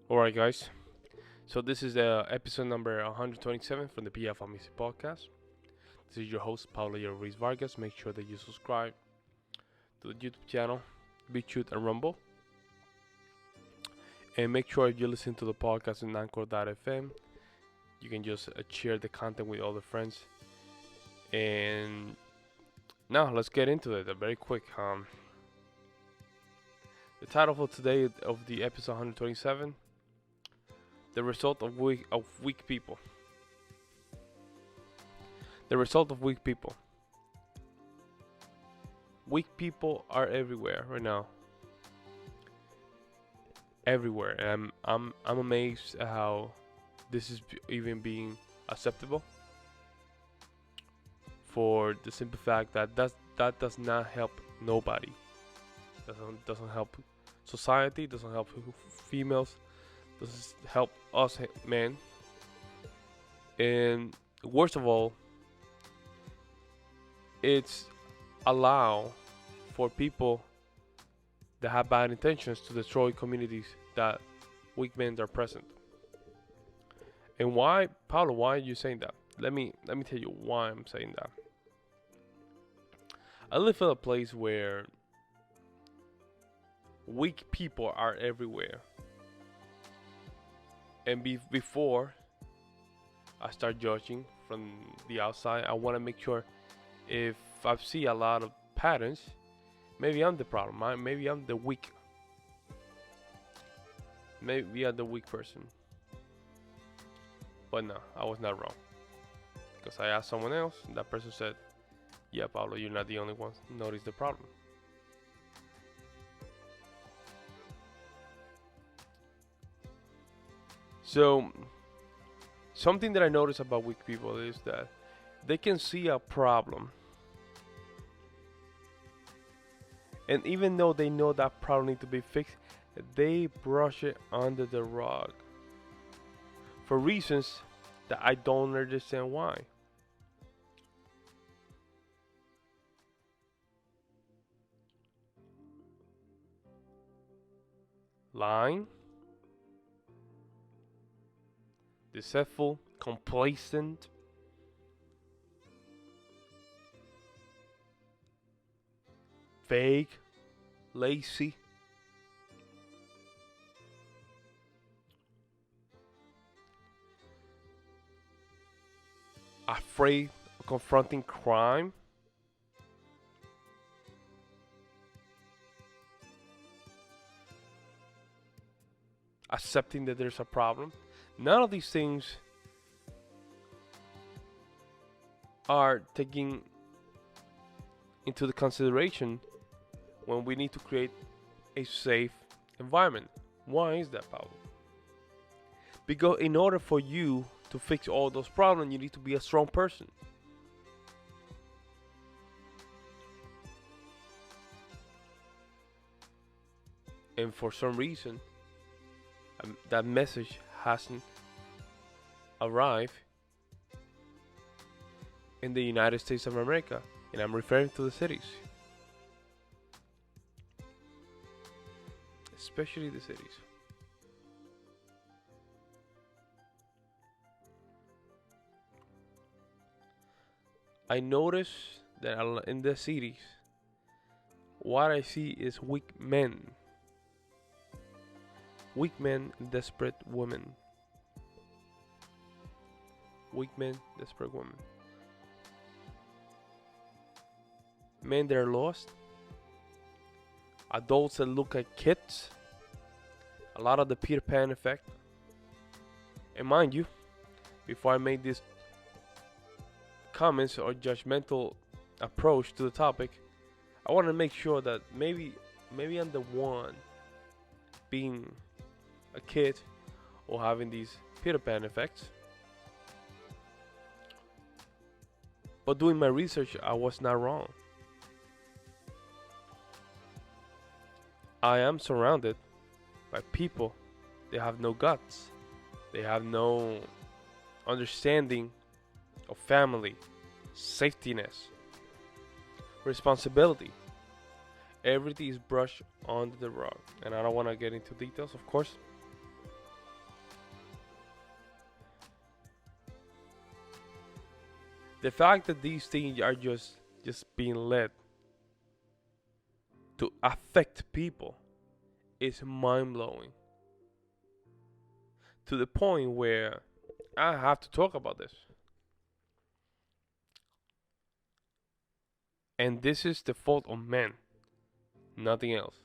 Alright, guys. So this is episode number 127 from the PF Music Podcast. This is your host, Pablo Ruiz Vargas. Make sure that you subscribe to the YouTube channel, BitChute and Rumble. And make sure if you listen to the podcast in Anchor.fm, you can just share the content with other friends. And now let's get into it very quick. The title for today of the episode 127: the result of weak people. The result of weak people. Weak people are everywhere right now. Everywhere, and I'm amazed at how this is even being acceptable. For the simple fact that that does not help nobody. Doesn't help society. Doesn't help females. Doesn't help us men. And worst of all, it's allow for people that have bad intentions to destroy communities that weak men are present. And why, Pablo? Why are you saying that? Let me tell you why I'm saying that. I live in a place where weak people are everywhere. And before I start judging from the outside, I want to make sure if I see a lot of patterns, maybe I'm the problem. Maybe I'm the weak. Maybe I'm the weak person. But no, I was not wrong. Because I asked someone else, and that person said, "Yeah, Pablo, you're not the only one. Notice the problem." So, something that I notice about weak people is that they can see a problem, and even though they know that problem needs to be fixed, they brush it under the rug for reasons that I don't understand why. Lying, deceitful, complacent, vague, lazy, afraid of confronting crime, accepting that there's a problem. None of these things are taking into the consideration when we need to create a safe environment. Why is that, Pablo? Because in order for you to fix all those problems, you need to be a strong person. And for some reason, that message hasn't arrived in the United States of America. And I'm referring to the cities. Especially the cities. I notice that in the cities, what I see is weak men. Weak men, desperate women. Weak men, desperate women. Men that are lost. Adults that look like kids. A lot of the Peter Pan effect. And mind you, before I made these comments or judgmental approach to the topic, I want to make sure that maybe I'm the one being a kid or having these Peter Pan effects. But doing my research, I was not wrong. I am surrounded by people. They have no guts. They have no understanding of family, safety net, responsibility. Everything is brushed under the rug. And I don't want to get into details, of course. The fact that these things are just being led to affect people is mind blowing. To the point where I have to talk about this. And this is the fault of men, nothing else.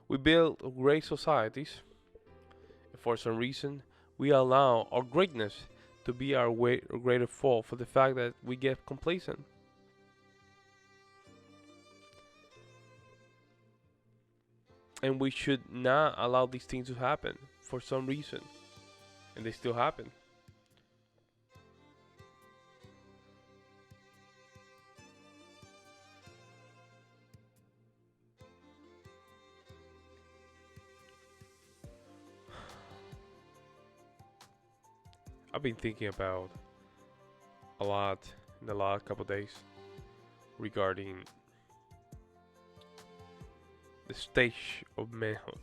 We build great societies, and for some reason, we allow our greatness to be our greater fault for the fact that we get complacent. And we should not allow these things to happen for some reason, and they still happen. I've been thinking about a lot in the last couple days regarding the stage of manhood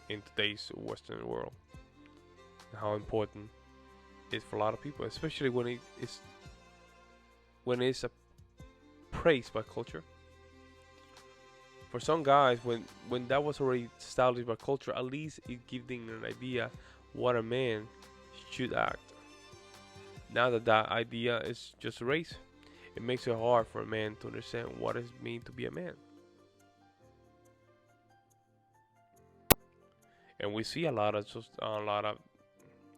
in today's Western world and how important it is for a lot of people, especially when it's praised by culture. For some guys, when that was already established by culture, at least it gives them an idea what a man should act. Now that that idea is just erased, it makes it hard for a man to understand what it means to be a man. And we see a lot of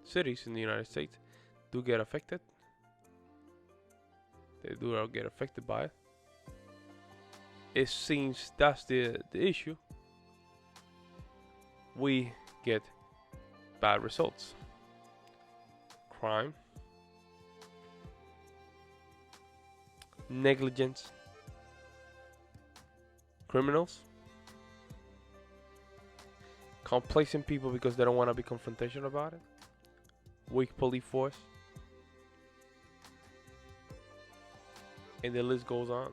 cities in the United States do get affected. They do get affected by it. It seems that's the issue. We get bad results. Crime, negligence, criminals, complacent people because they don't want to be confrontational about it, weak police force, and the list goes on.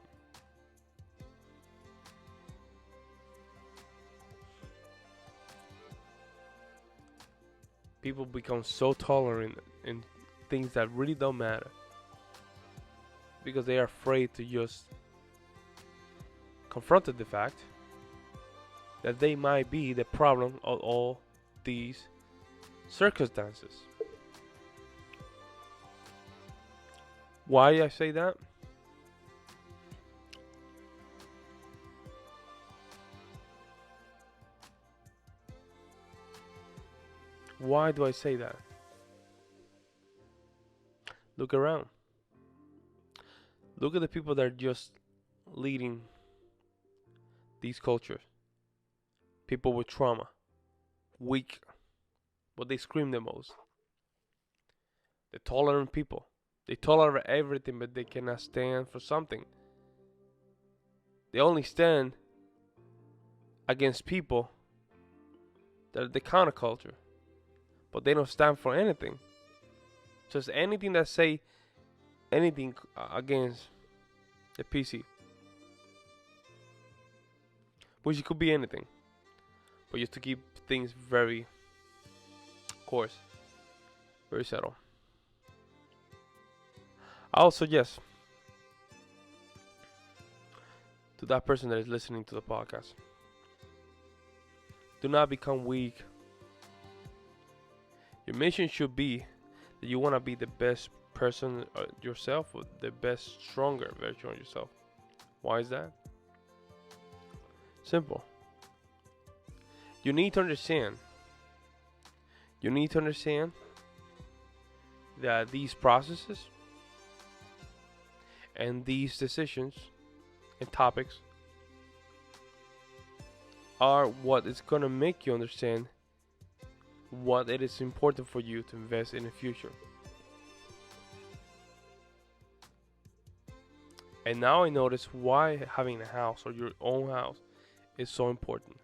People become so tolerant in things that really don't matter because they are afraid to just confront the fact that they might be the problem of all these circumstances. Why I say that? Why do I say that? Look around. Look at the people that are just leading these cultures. People with trauma, weak, but they scream the most. The tolerant people. They tolerate everything, but they cannot stand for something. They only stand against people that are the counterculture, but they don't stand for anything. Just anything that say anything against the PC, which it could be anything, but just to keep things very coarse, very subtle. I also suggest to that person that is listening to the podcast, do not become weak. Your mission should be that you want to be the best person yourself, or the best, stronger version of yourself. Why is that? Simple. You need to understand. You need to understand that these processes and these decisions and topics are what is going to make you understand what it is important for you to invest in the future. And now I notice why having a house or your own house is so important.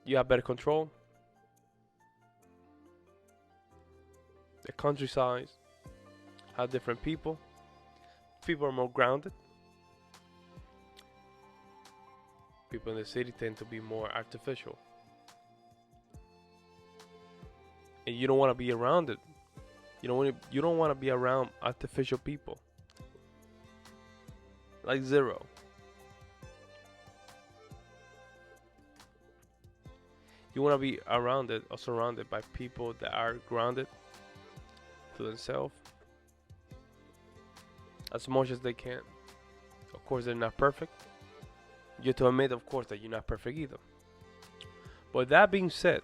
You have better control. The countryside have different people. People are more grounded. People People in the city tend to be more artificial. And you don't want to be around it. You don't want to be around artificial people. Like zero. You want to be around it or surrounded by people that are grounded to themselves as much as they can. Of course, they're not perfect. You have to admit, of course, that you're not perfect either. But that being said,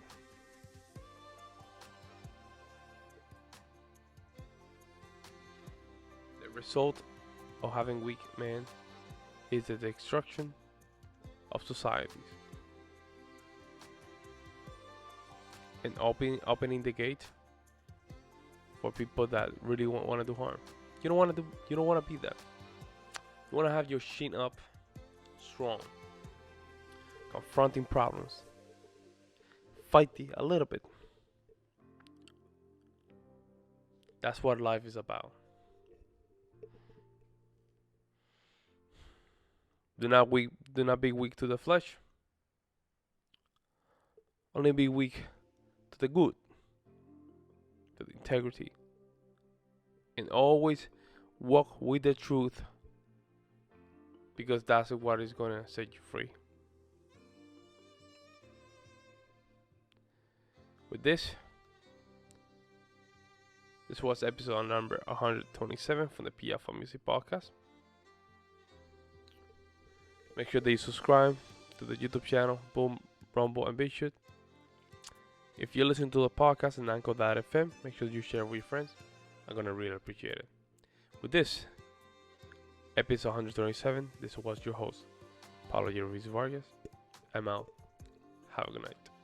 the result of having weak men is the destruction of societies and opening the gate for people that really want to do harm. You don't want to be that. You want to have your chin up, strong, confronting problems, fighting a little bit. That's what life is about. Do not be weak to the flesh. Only be weak to the good, to the integrity, and always walk with the truth, because that's what is gonna set you free. With this was episode number 127 from the PF Music Podcast. Make sure that you subscribe to the YouTube channel, Boom, Rumble, and BitChute. If you listen to the podcast in Anchor.fm, make sure you share with your friends. I'm gonna really appreciate it. With this, episode 127, this was your host, Pablo Ruiz Vargas. I'm out. Have a good night.